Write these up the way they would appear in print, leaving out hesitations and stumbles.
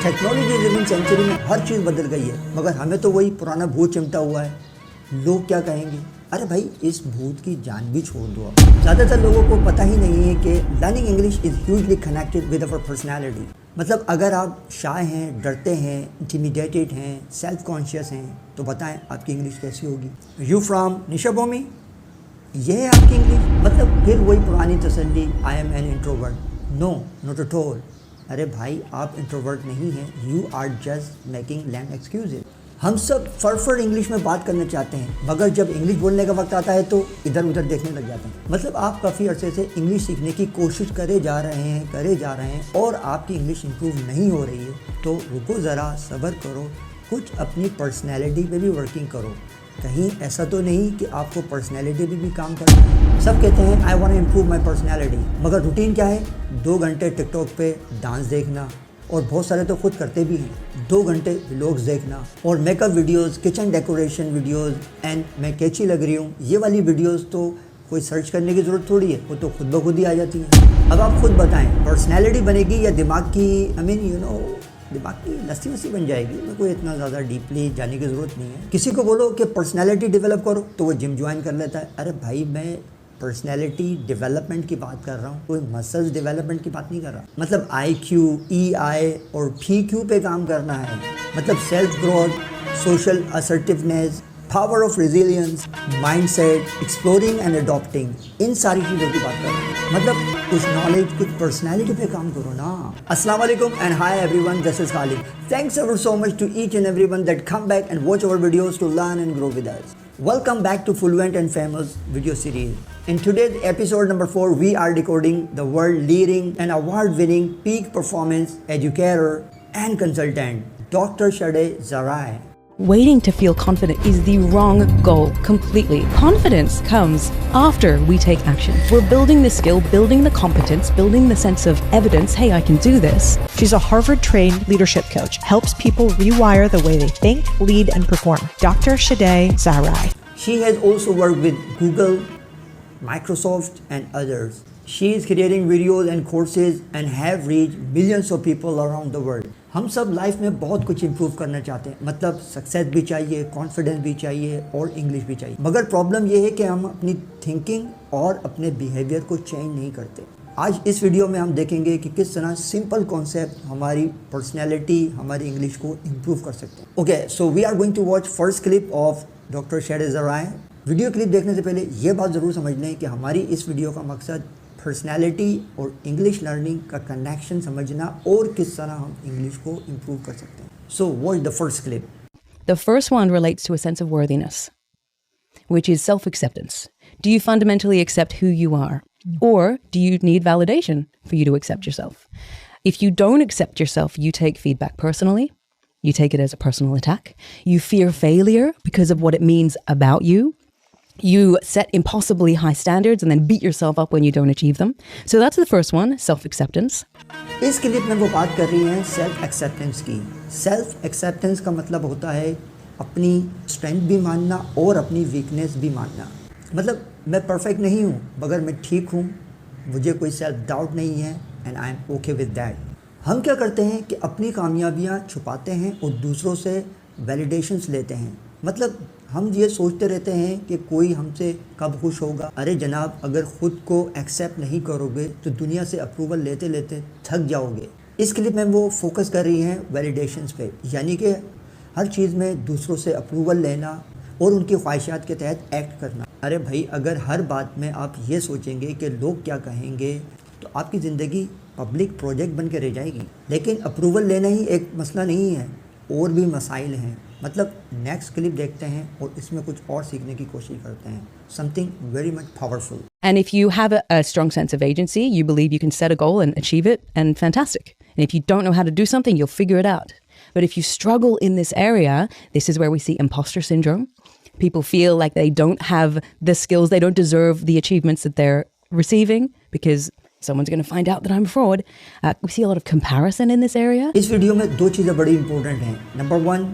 Technology driven century में हर चीज़ बदल गई है, मगर हमें तो वही पुराना भूत चिमटा हुआ है। लोग क्या कहेंगे? अरे भाई, इस भूत की जान भी छोड़ दो। ज़्यादातर लोगों को पता ही नहीं है कि learning English is hugely connected with our personality. मतलब अगर आप शाय हैं, डरते हैं, इंटिमिडेटेड हैं, सेल्फ कॉन्शियस हैं, तो बताएं आपकी इंग्लिश कैसी होगी? यू फ्रॉम निशा भूमि, ये है आपकी इंग्लिश? मतलब फिर वही पुरानी तसल्ली, I am an introvert. No, not at all. अरे भाई, आप इंट्रोवर्ट नहीं हैं, you are just making land excuses. हम सब फरफर इंग्लिश में बात करना चाहते हैं, मगर जब इंग्लिश बोलने का वक्त आता है तो इधर उधर देखने लग जाते हैं। मतलब आप काफ़ी अरसे से इंग्लिश सीखने की कोशिश करे जा रहे हैं और आपकी इंग्लिश इंप्रूव नहीं हो रही है, तो रुको ज़रा, सब्र करो, कुछ अपनी पर्सनैलिटी पे भी वर्किंग करो। कहीं ऐसा तो नहीं कि आपको पर्सनैलिटी पे भी काम करना है। सब कहते हैं I want to improve my personality, मगर रूटीन क्या है? 2 घंटे टिकटॉक पे डांस देखना, और बहुत सारे तो खुद करते भी हैं। 2 घंटे व्लॉग्स देखना और makeup videos, kitchen decoration videos, and मैं कैची लग रही हूँ, ये वाली वीडियोस तो कोई सर्च करने की ज़रूरत थोड़ी है, वो तो खुद ब खुद ही आ जाती हैं। अब आप खुद बताएं, पर्सनैलिटी बनेगी या दिमाग की दिमाग की लस्सी वस्सी बन जाएगी? मैं कोई इतना ज़्यादा डीपली जाने की ज़रूरत नहीं है। किसी को बोलो कि पर्सनैलिटी डेवलप करो तो वो जिम ज्वाइन कर लेता है। अरे भाई, मैं पर्सनैलिटी डेवलपमेंट की बात कर रहा हूँ, कोई मसल्स डेवलपमेंट की बात नहीं कर रहा। मतलब IQ, EI और PQ पे काम करना है। मतलब self growth, social assertiveness, power of resilience, mindset, exploring and adopting, इन सारी चीज़ों की बात कर रहा हूँ। मतलब कुछ नॉलेज, कुछ पर्सनैलिटी पे काम करो ना। अस्सलाम वालेकुम and hi everyone, this is Khalid. Thanks ever so much to each and everyone that come back and watch our videos to learn and grow with us. Welcome back to Fluent and Famous video series. In today's episode number 4, we are decoding the world leading and award-winning peak performance educator and consultant, Dr. Shade Zarai. Waiting to feel confident is the wrong goal completely. Confidence comes after we take action. We're building the skill, building the competence, building the sense of evidence. Hey, I can do this. She's a Harvard-trained leadership coach, helps people rewire the way they think, lead, and perform. Dr. Shade Zarai. She has also worked with Google, Microsoft, and others. She is creating videos and courses and have reached millions of people around the world. हम सब life में बहुत कुछ improve करना चाहते हैं। मतलब success भी चाहिए, कॉन्फिडेंस भी चाहिए और इंग्लिश भी चाहिए, मगर प्रॉब्लम ये है कि हम अपनी थिंकिंग और अपने बिहेवियर को चेंज नहीं करते। आज इस वीडियो में हम देखेंगे कि किस तरह सिंपल कॉन्सेप्ट हमारी पर्सनैलिटी, हमारी इंग्लिश को इम्प्रूव कर सकते हैं। Okay, so we are going to watch first clip of doctor Shade Zahrai. Video clip देखने से पहले ये बात ज़रूर समझ लें कि हमारी इस वीडियो का मकसद पर्सनैलिटी और इंग्लिश लर्निंग का कनेक्शन समझना और किस तरह हम इंग्लिश को इम्प्रूव कर सकते हैं। So watch the first clip. The first one relates to a sense of worthiness, which is self-acceptance. Do you fundamentally accept who you are? Or do you need validation for you to accept yourself? If you don't accept yourself, you take feedback personally. You take it as a personal attack. You fear failure because of what it means about you. You set impossibly high standards and then beat yourself up when you don't achieve them. So that's the first one, self-acceptance. इस clip में वो बात कर रही हैं self acceptance की। Self acceptance का मतलब होता है अपनी स्ट्रेंथ भी मानना और अपनी वीकनेस भी मानना। मतलब मैं परफेक्ट नहीं हूँ, मगर मैं ठीक हूँ, मुझे कोई सेल्फ डाउट नहीं है, and I am okay with that. हम क्या करते हैं कि अपनी कामयाबियाँ छुपाते हैं और दूसरों से वैलिडेशंस लेते हैं। मतलब हम ये सोचते रहते हैं कि कोई हमसे कब खुश होगा। अरे जनाब, अगर ख़ुद को एक्सेप्ट नहीं करोगे तो दुनिया से अप्रूवल लेते लेते थक जाओगे। इस क्लिप में वो फोकस कर रही हैं वैलिडेशंस पे, यानी कि हर चीज़ में दूसरों से अप्रूवल लेना और उनकी ख्वाहिशात के तहत एक्ट करना। अरे भाई, अगर हर बात में आप ये सोचेंगे कि लोग क्या कहेंगे, तो आपकी ज़िंदगी पब्लिक प्रोजेक्ट बन के रह जाएगी। लेकिन अप्रूवल लेना ही एक मसला नहीं है, और भी मसाइल हैं। मतलब नेक्स्ट क्लिप देखते हैं और इसमें कुछ और सीखने की कोशिश करते हैं। Something very much powerful. And if you have a strong sense of agency, you believe you can set a goal and achieve it, and fantastic. And if you don't know how to do something, you'll figure it out. But if you struggle in this area, this is where we see imposter syndrome. People feel like they don't have the skills, they don't deserve the achievements that they're receiving because someone's going to find out that I'm a fraud. We see a lot of comparison in this area. इस video में 2 चीज़ें बड़ी important हैं। Number 1,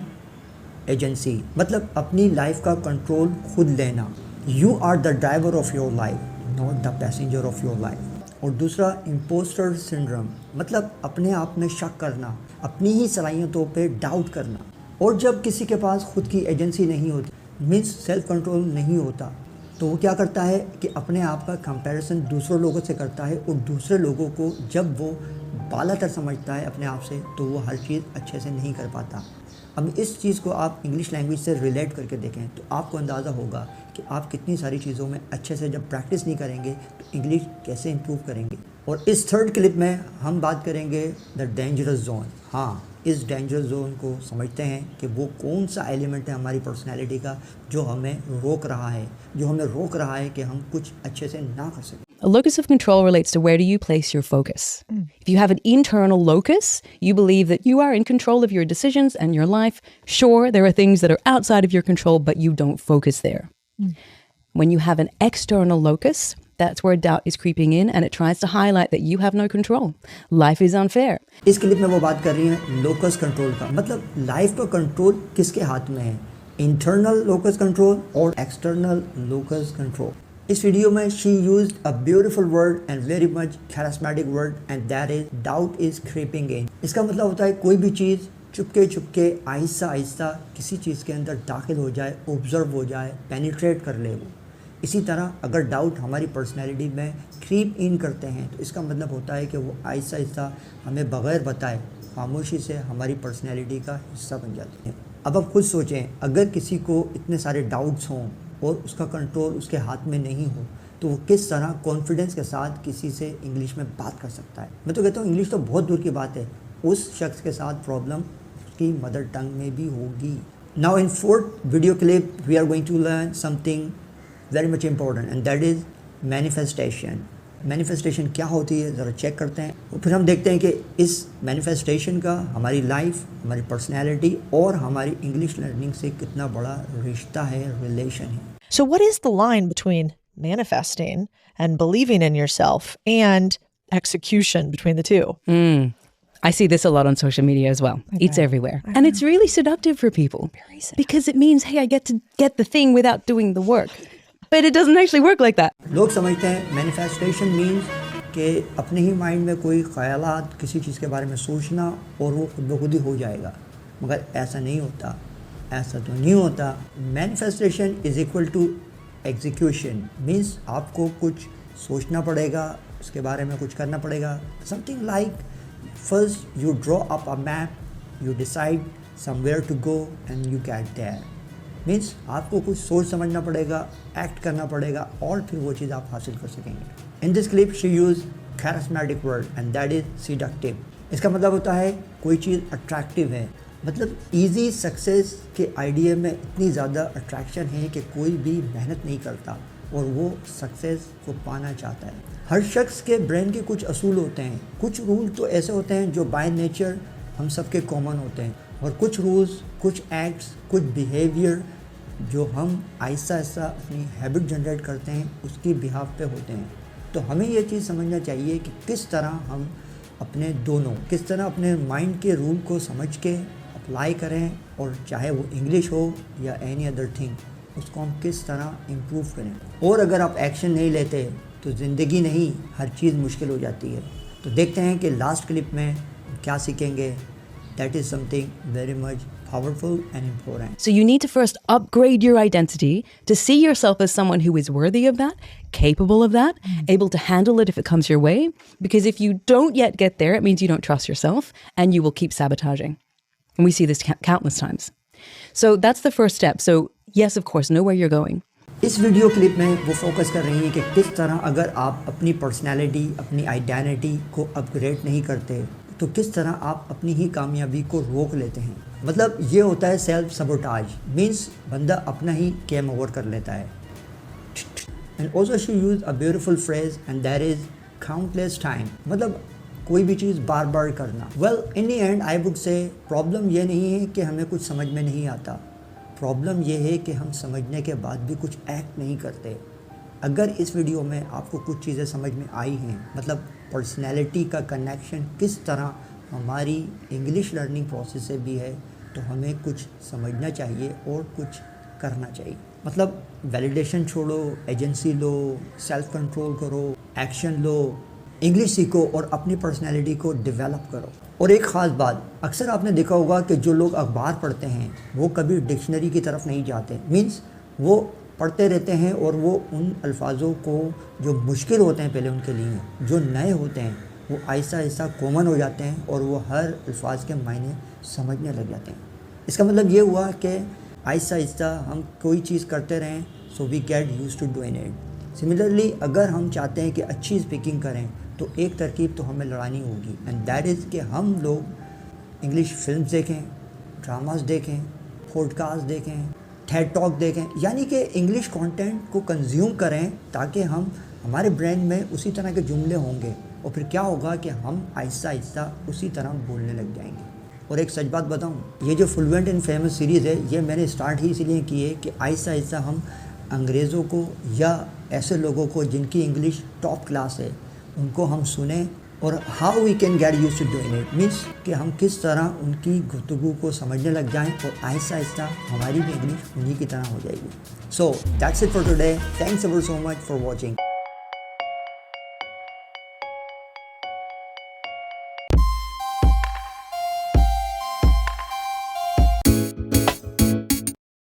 agency, मतलब अपनी life का control खुद लेना। You are the driver of your life, not the passenger of your life. और दूसरा, इम्पोस्टर सिंड्रोम, मतलब अपने आप में शक करना, अपनी ही सलाहियतों पे डाउट करना। और जब किसी के पास खुद की एजेंसी नहीं होती, मीन्स सेल्फ कंट्रोल नहीं होता, तो वो क्या करता है कि अपने आप का कंपैरिजन दूसरों लोगों से करता है, और दूसरे लोगों को जब वो बालातर समझता है अपने आप से, तो वो हर चीज़ अच्छे से नहीं कर पाता। अब इस चीज़ को आप इंग्लिश लैंग्वेज से रिलेट करके देखें तो आपको अंदाज़ा होगा कि आप कितनी सारी चीज़ों में अच्छे से जब प्रैक्टिस नहीं करेंगे तो इंग्लिश कैसे इम्प्रूव करेंगे। और इस थर्ड क्लिप में हम बात करेंगे द डेंजरस जोन। हाँ, इस डेंजरस जोन को समझते हैं कि वो कौन सा एलिमेंट है हमारी पर्सनैलिटी का जो हमें रोक रहा है कि हम कुछ अच्छे से ना कर सकें। A locus of control relates to where do you place your focus. If you have an internal locus, you believe that you are in control of your decisions and your life. Sure, there are things that are outside of your control, but you don't focus there. When you have an external locus, that's where doubt is creeping in and it tries to highlight that you have no control. Life is unfair. इस clip में वो बात कर रही हैं locus control का, मतलब life का कंट्रोल किसके हाथ में है, इंटरनल लोकस कंट्रोल और एक्सटर्नल लोकस कंट्रोल। इस वीडियो में she used a beautiful word and very much charismatic word and that is doubt is creeping in. इसका मतलब होता है कोई भी चीज़ चुपके चुपके आहिस्ता आहिस्ता किसी चीज़ के अंदर दाखिल हो जाए, ऑब्जर्व हो जाए, पेनिट्रेट कर ले वो। इसी तरह अगर डाउट हमारी पर्सनैलिटी में क्रीप इन करते हैं तो इसका मतलब होता है कि वो आहिस्ता आहिस्ता हमें बग़ैर बताए खामोशी से हमारी पर्सनैलिटी का हिस्सा बन जाते हैं। अब आप खुद सोचें, अगर किसी को इतने सारे डाउट्स हों और उसका कंट्रोल उसके हाथ में नहीं हो तो वो किस तरह कॉन्फिडेंस के साथ किसी से इंग्लिश में बात कर सकता है। मैं तो कहता हूँ इंग्लिश तो बहुत दूर की बात है, उस शख्स के साथ प्रॉब्लम उसकी मदर टंग में भी होगी। Now in fourth video clip we are going to learn something very much important and that is manifestation. Manifestation क्या होती है ज़रा चेक करते हैं और फिर हम देखते हैं कि इस मैनिफेस्टेशन का हमारी लाइफ, हमारी पर्सनैलिटी और हमारी इंग्लिश लर्निंग से कितना बड़ा रिश्ता है, रिलेशन है। So, what is the line between manifesting and believing in yourself and execution between the two? I see this a lot on social media as well. It's everywhere. And it's really seductive for people because it means, hey, I get to get the thing without doing the work. But it doesn't actually work like that. लोग समझते हैं manifestation means कि अपने ही mind में कोई ख्यालात किसी चीज़ के बारे में सोचना और वो खुद ब खुद ही हो जाएगा, मगर ऐसा नहीं होता, ऐसा तो नहीं होता। Manifestation is equal to execution, means आपको कुछ सोचना पड़ेगा, उसके बारे में कुछ करना पड़ेगा। Something like first you draw up a map, you decide somewhere to go and you get there. Means आपको कुछ सोच समझना पड़ेगा, एक्ट करना पड़ेगा और फिर वो चीज़ आप हासिल कर सकेंगे। In this clip she use charismatic word and that is seductive. इसका मतलब होता है कोई चीज़ अट्रैक्टिव है, मतलब इजी सक्सेस के आइडिया में इतनी ज़्यादा अट्रैक्शन है कि कोई भी मेहनत नहीं करता और वो सक्सेस को पाना चाहता है। हर शख्स के ब्रेन के कुछ असूल होते हैं, कुछ रूल तो ऐसे होते हैं जो बाय नेचर हम सबके कॉमन होते हैं, और कुछ रूल्स, कुछ एक्ट्स, कुछ बिहेवियर जो हम आहिस्ता आहिस्ता अपनी हैबिट जनरेट करते हैं उसकी बिहाफ पे होते हैं। तो हमें ये चीज़ समझना चाहिए कि किस तरह हम किस तरह अपने माइंड के रूल को समझ के अप्लाई करें, और चाहे वो इंग्लिश हो या एनी अदर थिंग, उसको हम किस तरह इम्प्रूव करें। और अगर आप एक्शन नहीं लेते तो ज़िंदगी नहीं, हर चीज़ मुश्किल हो जाती है। तो देखते हैं कि लास्ट क्लिप में क्या सीखेंगे। That is something very much powerful and important. So you need to first upgrade your identity to see yourself as someone who is worthy of that, capable of that, able to handle it if it comes your way. Because if you don't yet get there, it means you don't trust yourself and you will keep sabotaging. And we see this countless times. So that's the first step. So yes, of course, know where you're going. इस video clip में वो focus कर रही है कि किस तरह अगर आप अपनी पर्सनैलिटी, अपनी आइडेंटिटी को अपग्रेड नहीं करते तो किस तरह आप अपनी ही कामयाबी को रोक लेते हैं। मतलब ये होता है सेल्फ सबोटाज, मीन्स बंदा अपना ही गेम ओवर कर लेता है। And also she use a beautiful phrase and that is countless time, मतलब कोई भी चीज़ बार बार करना। Well in the and I would say problem ये नहीं है कि हमें कुछ समझ में नहीं आता, प्रॉब्लम ये है कि हम समझने के बाद भी कुछ एक्ट नहीं करते। अगर इस वीडियो में आपको कुछ चीज़ें समझ में आई हैं, मतलब पर्सनैलिटी का कनेक्शन किस तरह हमारी इंग्लिश लर्निंग प्रोसेस से भी है, तो हमें कुछ समझना चाहिए और कुछ करना चाहिए। मतलब वैलिडेशन छोड़ो, एजेंसी लो, सेल्फ कंट्रोल करो, एक्शन लो, इंग्लिश सीखो और अपनी पर्सनैलिटी को डेवलप करो। और एक ख़ास बात, अक्सर आपने देखा होगा कि जो लोग अखबार पढ़ते हैं वो कभी डिक्शनरी की तरफ नहीं जाते। मीन्स वो पढ़ते रहते हैं और वो उन अल्फाजों को जो मुश्किल होते हैं पहले उनके लिए, जो नए होते हैं, वो आहिस्ता आहिस्ता कॉमन हो जाते हैं और वो हर अल्फाज के मायने समझने लग जाते हैं। इसका मतलब ये हुआ कि आहिस्ता आहिस्ता हम कोई चीज़ करते रहें, so we get used to doing it. Similarly अगर हम चाहते हैं कि अच्छी स्पीकिंग करें तो एक तरकीब तो हमें लगानी होगी, एंड दैट इज़ कि हम लोग इंग्लिश फिल्म्स देखें, ड्रामास देखें, पॉडकास्ट देखें, टेड टॉक देखें, यानी कि इंग्लिश कंटेंट को कंज्यूम करें ताकि हमारे ब्रेन में उसी तरह के जुमले होंगे और फिर क्या होगा कि हम आहिस्ता आहिस्ता उसी तरह बोलने लग जाएंगे। और एक सच बात बताऊं, ये जो फ्लुएंट एंड फेमस सीरीज़ है ये मैंने स्टार्ट ही इसलिए की है कि आहिस्ता आहिस्ता हम अंग्रेज़ों को या ऐसे लोगों को जिनकी इंग्लिश टॉप क्लास है उनको हम सुने और how we can get used to doing it, means कि हम किस तरह उनकी गुफ्तगू को समझने लग जाएं और आहिस्ता आहिस्ता हमारी भी इंग्लिश उन्हीं की तरह हो जाएगी। So that's it for today, thanks ever so much for watching.